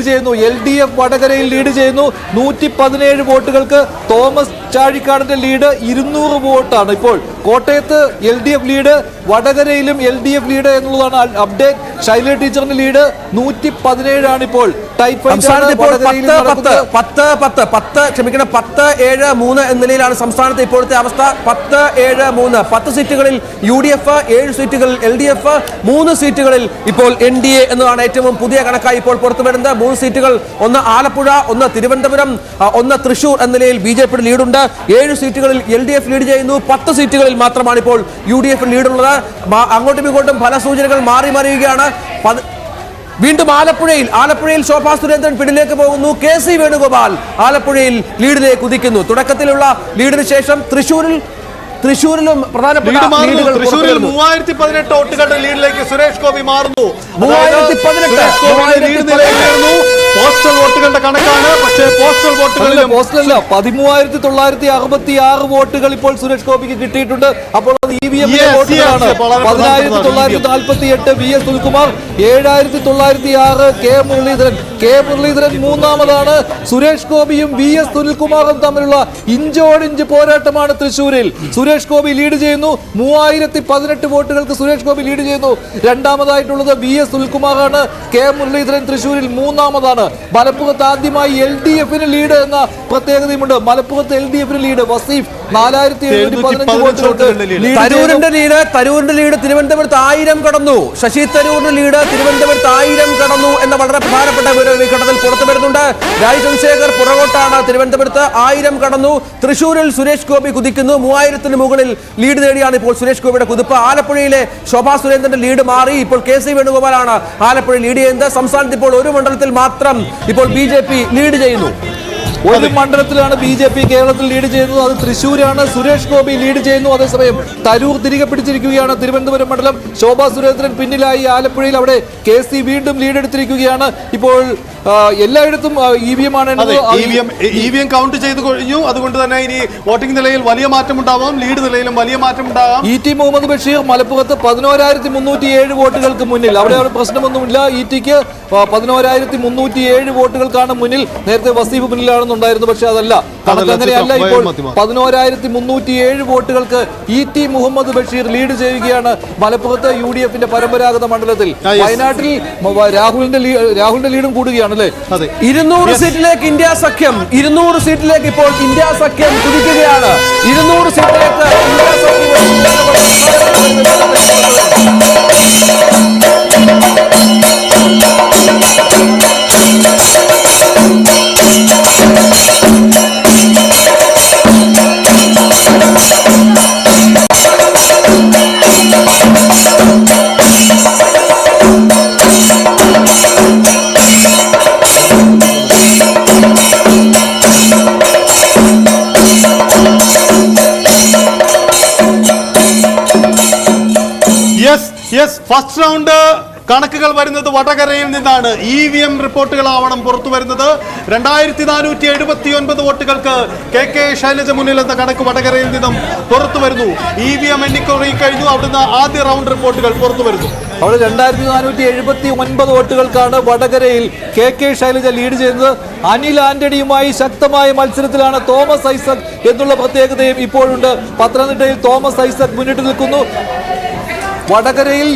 ചെയ്യുന്നു. LDF വടകരയിൽ lead ചെയ്യുന്നു. 117 വോട്ടുകൾക്ക് തോമസ് ചാഴിക്കാടിന്റെ ലീഡ് 200 വോട്ടാണ്. ഇപ്പോൾ കോട്ടയത്ത് LDF ലീഡ്, വടകരയിലും LDF ലീഡ് എന്നുള്ളതാണ് അപ്ഡേറ്റ്. ശൈലജ ടീച്ചറിന്റെ ലീഡ് 117 ആണ്. ഇപ്പോൾ ടൈപ്പ് 10-7-3 എന്ന നിലയിലാണ് സംസ്ഥാനത്തെ ഇപ്പോഴത്തെ അവസ്ഥ. 10-7-3 10 സീറ്റുകളിൽ UDF, 7 സീറ്റുകളിൽ LDF, 3 സീറ്റുകളിൽ ഇപ്പോൾ NDA എന്നതാണ് ഏറ്റവും പുതിയ കണക്കായി ഇപ്പോൾ പുറത്തു വരുന്നത്. 3 സീറ്റുകൾ, ഒന്ന് ആലപ്പുഴ, ഒന്ന് തിരുവനന്തപുരം, ഒന്ന് തൃശൂർ എന്ന നിലയിൽ BJPയുടെ ലീഡുണ്ട്. 7 സീറ്റുകളിൽ LDF ലീഡ് ചെയ്യുന്നു. 10 സീറ്റുകളിൽ മാത്രമാണ് ഇപ്പോൾ UDF ലീഡുള്ളത്. അങ്ങോട്ടും ഇങ്ങോട്ടും ഫല സൂചനകൾ മാറി മറിയുകയാണ്. വീണ്ടും ആലപ്പുഴയിൽ ശോഭാ സുരേന്ദ്രൻ പിന്നിലേക്ക് പോകുന്നു. KC വേണുഗോപാൽ ആലപ്പുഴയിൽ ലീഡിലേക്ക് കുതിക്കുന്നു. തുടക്കത്തിലുള്ള ലീഡിന് ശേഷം തൃശൂരിലും പ്രധാനപ്പെട്ട 3018 വോട്ടുകളുടെ ലീഡിലേക്ക് സുരേഷ് ഗോപി മാറുന്നു. 3018 പോസ്റ്റൽ വോട്ടുകളുടെ കണക്കാണ്. പക്ഷേ പോസ്റ്റൽ വോട്ടുകളിൽ 13,966 വോട്ടുകൾ ഇപ്പോൾ സുരേഷ് ഗോപിക്ക് കിട്ടിയിട്ടുണ്ട്. അപ്പോൾ അത് EVM വോട്ടുകളാണ്. 10,948 VS സുനിൽകുമാർ, 7,906 കെ മുരളീധരൻ മൂന്നാമതാണ്. സുരേഷ് ഗോപിയും VS സുനിൽകുമാറും തമ്മിലുള്ള ഇഞ്ചോടിഞ്ച് പോരാട്ടമാണ് തൃശൂരിൽ. സുരേഷ് ഗോപി ലീഡ് ചെയ്യുന്നു. 3018 വോട്ടുകൾക്ക് സുരേഷ് ഗോപി ലീഡ് ചെയ്യുന്നു. രണ്ടാമതായിട്ടുള്ളത് VS സുനിൽകുമാറാണ്. കെ മുരളീധരൻ തൃശൂരിൽ മൂന്നാമതാണ്. മലപ്പുറത്ത് ആദ്യമായി LDFന് ലീഡ് എന്ന പ്രത്യേകതയുമുണ്ട്. മലപ്പുറത്ത് LDFന് ലീഡ്. വസീഫ് 4,715 വോട്ടുകൾക്ക് തരൂരിന്റെ ലീഡ് തിരുവനന്തപുരത്ത് 1000 കടന്നു. ശശി തരൂരിന്റെ ലീഡ് തിരുവനന്തപുരത്ത് 1000 കടന്നു എന്ന വളരെ പ്രധാനപ്പെട്ട ഈ ഘട്ടത്തിൽ പുറത്തു വരുന്നുണ്ട്. രാജ് ചന്ദ്രശേഖർ പുറകോട്ടാണ്. തിരുവനന്തപുരത്ത് 1000 കടന്നു. തൃശൂരിൽ സുരേഷ് ഗോപി കുതിക്കുന്നു. 3000 മുകളിൽ ലീഡ് നേടിയാണ് ഇപ്പോൾ സുരേഷ് ഗോപിയുടെ കുതിപ്പ്. ആലപ്പുഴയിലെ ശോഭാ സുരേന്ദ്രന്റെ ലീഡ് മാറി. ഇപ്പോൾ KC വേണുഗോപാലാണ് ആലപ്പുഴ ലീഡ് ചെയ്യുന്നത്. സംസ്ഥാനത്ത് ഇപ്പോൾ ഒരു മണ്ഡലത്തിൽ മാത്രം ഇപ്പോൾ BJP ലീഡ് ചെയ്യുന്നു. ഒരു മണ്ഡലത്തിലാണ് BJP കേരളത്തിൽ ലീഡ് ചെയ്യുന്നത്. അത് തൃശ്ശൂരാണ്. സുരേഷ് ഗോപി ലീഡ് ചെയ്യുന്നു. അതേസമയം തരൂർ തിരികെ പിടിച്ചിരിക്കുകയാണ്. തിരുവനന്തപുരം മണ്ഡലം ശോഭാ സുരേന്ദ്രൻ പിന്നിലായി. ആലപ്പുഴയിൽ അവിടെ KC വീണ്ടും ലീഡ് എടുത്തിരിക്കുകയാണ്. ഇപ്പോൾ എല്ലായിടത്തും EVM ആണ്. EVM കൗണ്ട് ചെയ്ത് കഴിഞ്ഞു. അതുകൊണ്ട് തന്നെ ഇനി വോട്ടിംഗ് നിലയിൽ വലിയ മാറ്റം ഉണ്ടാവാം. ലീഡ് നിലയിലും വലിയ മാറ്റം ഉണ്ടാകാം. ET മുഹമ്മദ് ബഷീർ മലപ്പുറത്ത് 11,307 വോട്ടുകൾക്ക് മുന്നിൽ. അവിടെ പ്രശ്നമൊന്നുമില്ല. ETക്ക് 11,307 വോട്ടുകൾക്കാണ് മുന്നിൽ. നേരത്തെ വസീഫ് മുന്നിലാണെന്നുണ്ടായിരുന്നു. പക്ഷെ അതല്ല, കണക്കങ്ങനെയല്ല. ഇപ്പോൾ 11,307 വോട്ടുകൾക്ക് ET മുഹമ്മദ് ബഷീർ ലീഡ് ചെയ്യുകയാണ് മലപ്പുറത്ത് UDFന്റെ പരമ്പരാഗത മണ്ഡലത്തിൽ. വയനാട്ടിൽ രാഹുലിന്റെ ലീഡും കൂടുകയാണ്. 200 സീറ്റിലേക്ക് ഇന്ത്യ സഖ്യം 200 സീറ്റിലേക്ക് ഇപ്പോൾ ഇന്ത്യ സഖ്യം കുതിക്കുകയാണ്. 200 സീറ്റിലേക്ക് ഇന്ത്യ സഖ്യം. ഫസ്റ്റ് റൗണ്ട് കണക്കുകൾ വരുന്നത് വടകരയിൽ നിന്നാണ്. EVM റിപ്പോർട്ടുകളാവണം പുറത്തു വരുന്നത്. 2,479 വോട്ടുകൾക്ക് KK ശൈലജ മുന്നിൽ എന്ന കണക്ക് വടകരയിൽ നിന്നും പുറത്തു വരുന്നു. EVM എണ്ണിക്കുറങ്ങി കഴിഞ്ഞു. അവിടുന്ന് ആദ്യ റൗണ്ട് റിപ്പോർട്ടുകൾ പുറത്തു വരുന്നു. അവിടെ 2,479 വോട്ടുകൾക്കാണ് വടകരയിൽ KK ശൈലജ ലീഡ് ചെയ്യുന്നത്. അനിൽ ആന്റണിയുമായി ശക്തമായ മത്സരത്തിലാണ് തോമസ് ഐസക് എന്നുള്ള പ്രത്യേകതയും ഇപ്പോഴുണ്ട്. പത്തനംതിട്ടയിൽ തോമസ് ഐസക് മുന്നിട്ട് നിൽക്കുന്നു. വടകരയിൽ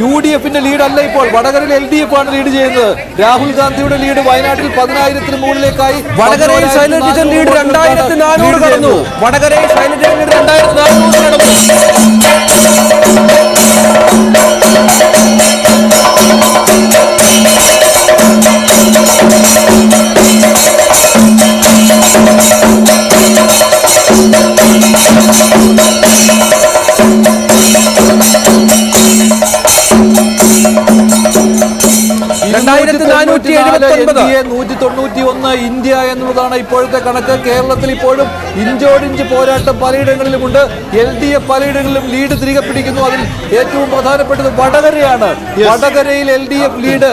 UDFന്റെ ലീഡ് അല്ല. ഇപ്പോൾ വടകരയിൽ LDF ആണ് ലീഡ് ചെയ്യുന്നത്. രാഹുൽ ഗാന്ധിയുടെ ലീഡ് വയനാട്ടിൽ 10,000 മുകളിലേക്കായി. വടകരയിൽ ശൈലജ ലീഡ് 2,400 കടന്നു. വടകരയിൽ ശൈലജ ലീഡ് 2,400 കടന്നു. ഇന്ത്യ എന്നുള്ളതാണ് ഇപ്പോഴത്തെ കണക്ക്. കേരളത്തിൽ ഇപ്പോഴും ഇഞ്ചോടിഞ്ച് പോരാട്ടം പലയിടങ്ങളിലുമുണ്ട്. LDF പലയിടങ്ങളിലും ലീഡ് തിരികെ പിടിക്കുന്നു. അതിൽ ഏറ്റവും പ്രധാനപ്പെട്ടത് വടകരയാണ്. വടകരയിൽ LDF ലീഡ്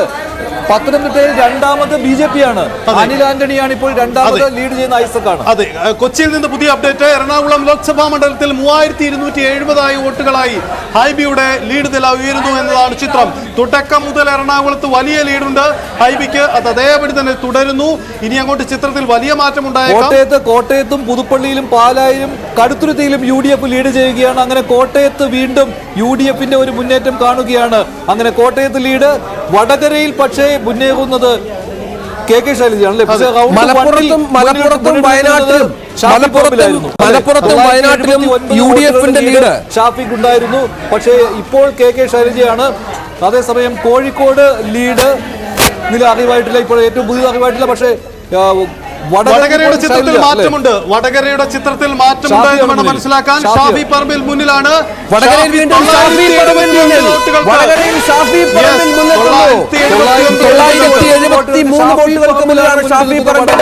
പത്തനംതിട്ടയിൽ രണ്ടാമത് BJP ആണ്. അനിൽ ആന്റണിയാണ് ഇപ്പോൾ രണ്ടാമത് ലീഡ് ചെയ്യുന്ന ഐസക്കാണ്. അതെ, കൊച്ചിയിൽ നിന്ന് പുതിയ അപ്ഡേറ്റ്. എറണാകുളം ലോക്സഭാ മണ്ഡലത്തിൽ 3270 വോട്ടുകളായി ഹൈബിയുടെ ലീഡ് നില ഉയരുന്നു എന്നതാണ് ചിത്രം. തുടക്കം മുതൽ എറണാകുളത്ത് വലിയ ലീഡുണ്ട് ഹൈബിക്ക്. അത് അതേപടി തന്നെ തുടരുന്നു. ഇനി അങ്ങോട്ട് ചിത്രത്തിൽ വലിയ മാറ്റം ഉണ്ടായേക്കാം. കോട്ടയത്തും പുതുപ്പള്ളിയിലും പാലായിലും കടുത്തുരുത്തിയിലും UDF ലീഡ് ചെയ്യുകയാണ്. അങ്ങനെ കോട്ടയത്ത് വീണ്ടും UDFന്റെ ഒരു മുന്നേറ്റം കാണുകയാണ്. അങ്ങനെ കോട്ടയത്ത് ലീഡ്. വടകരയിൽ പക്ഷേ മുന്നേറുന്നത് KK ശൈലജയാണ്. മലപ്പുറത്തും വയനാട്ടിലും UDFന്റെ ലീഡ് ഷാഫിഖ് ഉണ്ടായിരുന്നു. പക്ഷേ ഇപ്പോൾ KK ശൈലജയാണ്. അതേസമയം കോഴിക്കോട് ലീഡ് നില അറിവായിട്ടില്ല. ഇപ്പോൾ ഏറ്റവും പുതിയ അറിവായിട്ടില്ല. പക്ഷേ വടകരയുടെ ചിത്രത്തിൽ മാറ്റമുണ്ട്. വടകരയുടെ ചിത്രത്തിൽ മാറ്റമുണ്ട് എന്ന് വേണം മനസ്സിലാക്കാൻ. ഷാഫി പറമ്പിൽ മുന്നിലാണ്. വടകരയിൽ വീണ്ടും ഷാഫി പറമ്പിൽ മുന്നിൽ. വടകരയിൽ ഷാഫി പറമ്പിൽ മുന്നിൽ. 973 വോട്ടുകൾക്ക് മുന്നിലാണ് ഷാഫി പറമ്പിൽ.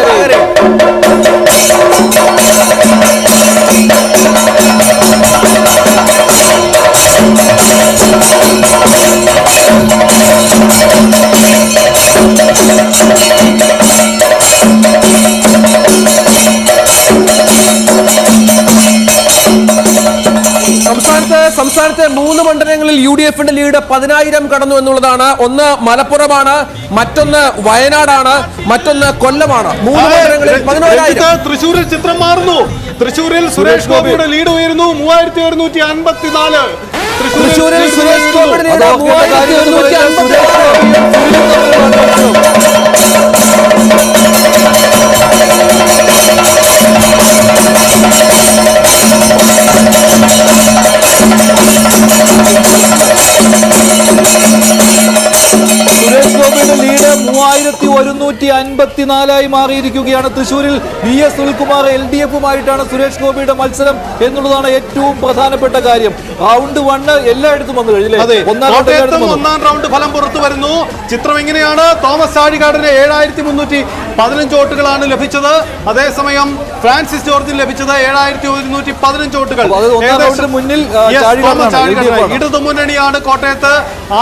സംസ്ഥാനത്തെ 3 മണ്ഡലങ്ങളിൽ UDFന്റെ ലീഡ് 10,000 കടന്നു എന്നുള്ളതാണ്. ഒന്ന് മലപ്പുറമാണ്, മറ്റൊന്ന് വയനാടാണ്, മറ്റൊന്ന് കൊല്ലമാണ്. 3 മണ്ഡലങ്ങളിൽ 11,000. തൃശ്ശൂരിൽ ചിത്രം മാറുന്നു. തൃശ്ശൂരിൽ സുരേഷ് ഗോപിയുടെ ലീഡ് ഉയരുന്നു. 3154. തൃശ്ശൂരിൽ സുരേഷ് ഗോപിയുടെ ലീഡ് 3154 മാറിയിരിക്കുകയാണ്. തൃശ്ശൂരിൽ VS സുനിൽകുമാർ LDFുമായിട്ടാണ് സുരേഷ് ഗോപിയുടെ മത്സരം എന്നുള്ളതാണ് ഏറ്റവും പ്രധാനപ്പെട്ട കാര്യം. റൗണ്ട് 1 എല്ലായിടത്തും വന്നു കഴിഞ്ഞില്ലേ? ഒന്നാം റൗണ്ട് ഫലം പുറത്തു വരുന്നു. ചിത്രം എങ്ങനെയാണ്? തോമസ് ചാഴികാടന് 7315 വോട്ടുകളാണ് ലഭിച്ചത്. അതേസമയം ഫ്രാൻസിസ് ജോർജിന് ലഭിച്ചത് 7115 വോട്ടുകൾ. മുന്നിൽ ഇടതു മുന്നണിയാണ് കോട്ടയത്ത്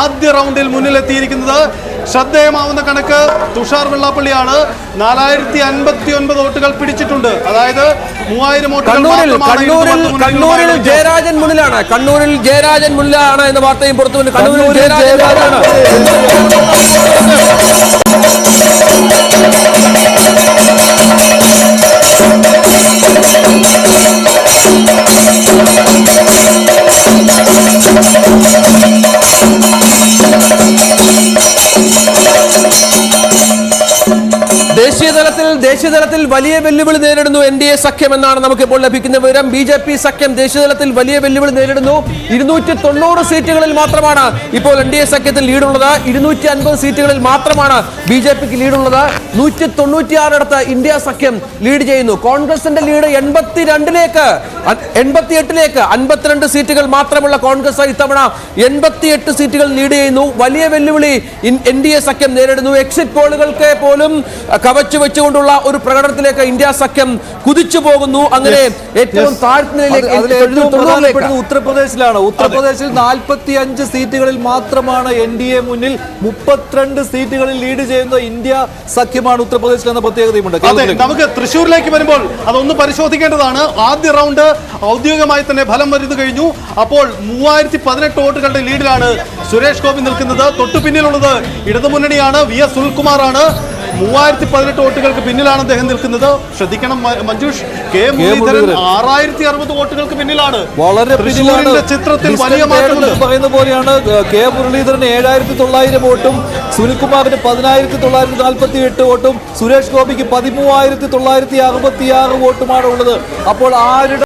ആദ്യ റൗണ്ടിൽ മുന്നിലെത്തിയിരിക്കുന്നത്. ശ്രദ്ധേയമാവുന്ന കണക്ക് തുഷാർ വെള്ളാപ്പള്ളിയാണ്. 4059 വോട്ടുകൾ പിടിച്ചിട്ടുണ്ട്. അതായത് 3000 വോട്ടുകൾ. കണ്ണൂരിൽ ജയരാജൻ മുന്നിലാണ്. കണ്ണൂരിൽ ജയരാജൻ മുന്നിലാണ് എന്ന വാർത്തയും പുറത്തു വന്നു. കണ്ണൂരിൽ ജയരാജനാണ്. ദേശീയതലത്തിൽ വലിയ വെല്ലുവിളി നേരിടുന്നു NDA സഖ്യം എന്നാണ് നമുക്കിപ്പോൾ ലഭിക്കുന്ന വിവരം. BJP സഖ്യം ദേശീയതലത്തിൽ വലിയ വെല്ലുവിളി നേരിടുന്നു. 290 സീറ്റുകളിൽ മാത്രമാണ് ഇപ്പോൾ NDA സഖ്യത്തിൽ ലീഡുള്ളത്. 250 സീറ്റുകളിൽ മാത്രമാണ് BJPക്ക് ലീഡുള്ളത്. 196 ഇന്ത്യ സഖ്യം ലീഡ് ചെയ്യുന്നു. കോൺഗ്രസിന്റെ ലീഡ് 82ലേക്ക് 88ലേക്ക് 52 സീറ്റുകൾ മാത്രമുള്ള കോൺഗ്രസ് ഇത്തവണ 88 സീറ്റുകൾ ലീഡ് ചെയ്യുന്നു. വലിയ വെല്ലുവിളി NDA സഖ്യം നേരിടുന്നു. എക്സിറ്റ് പോളുകൾക്ക് പോലും കവച്ചു വെച്ചുകൊണ്ടുള്ള ഒരു പ്രകടനത്തിലേക്ക് ഇന്ത്യ സഖ്യം കുതിച്ചു പോകുന്നു. അങ്ങനെ ഏറ്റവും താഴ്ന്നതിലേക്ക് ഉത്തർപ്രദേശിലാണ്. ഉത്തർപ്രദേശിൽ 45 സീറ്റുകളിൽ മാത്രമാണ് NDA മുന്നിൽ. 32 സീറ്റുകളിൽ ലീഡ് ചെയ്യുന്ന ഇന്ത്യ സഖ്യമാണ് ഉത്തർപ്രദേശിൽ എന്ന പ്രത്യേകതയുമുണ്ട്. നമുക്ക് തൃശ്ശൂരിലേക്ക് വരുമ്പോൾ അതൊന്ന് പരിശോധിക്കേണ്ടതാണ്. ആദ്യ റൗണ്ട് ഔദ്യോഗികമായി തന്നെ ഫലം വരുന്നു കഴിഞ്ഞു. അപ്പോൾ 3018 വോട്ടുകളുടെ ലീഡിലാണ് സുരേഷ് ഗോപി നിൽക്കുന്നത്. തൊട്ടു പിന്നിലുള്ളത് ഇടതുമുന്നണിയാണ്. VS സുനിൽകുമാറാണ്. 3018 വോട്ടുകൾക്ക് പിന്നിലാണ് അദ്ദേഹം നിൽക്കുന്നത്. ശ്രദ്ധിക്കണം മഞ്ജുഷ്, കെ മുരളീധരൻ 6060 വോട്ടുകൾക്ക് പിന്നിലാണ്. വളരെ ചിത്രത്തിൽ വലിയ മാറ്റമുണ്ട്. പറയുന്ന പോലെയാണ്. കെ മുരളീധരൻ 7900 വോട്ടും സുനിൽകുമാറിന് 10948 വോട്ടും സുരേഷ് ഗോപിക്ക് 13966 വോട്ടുമാണ് ഉള്ളത്. അപ്പോൾ ആരുടെ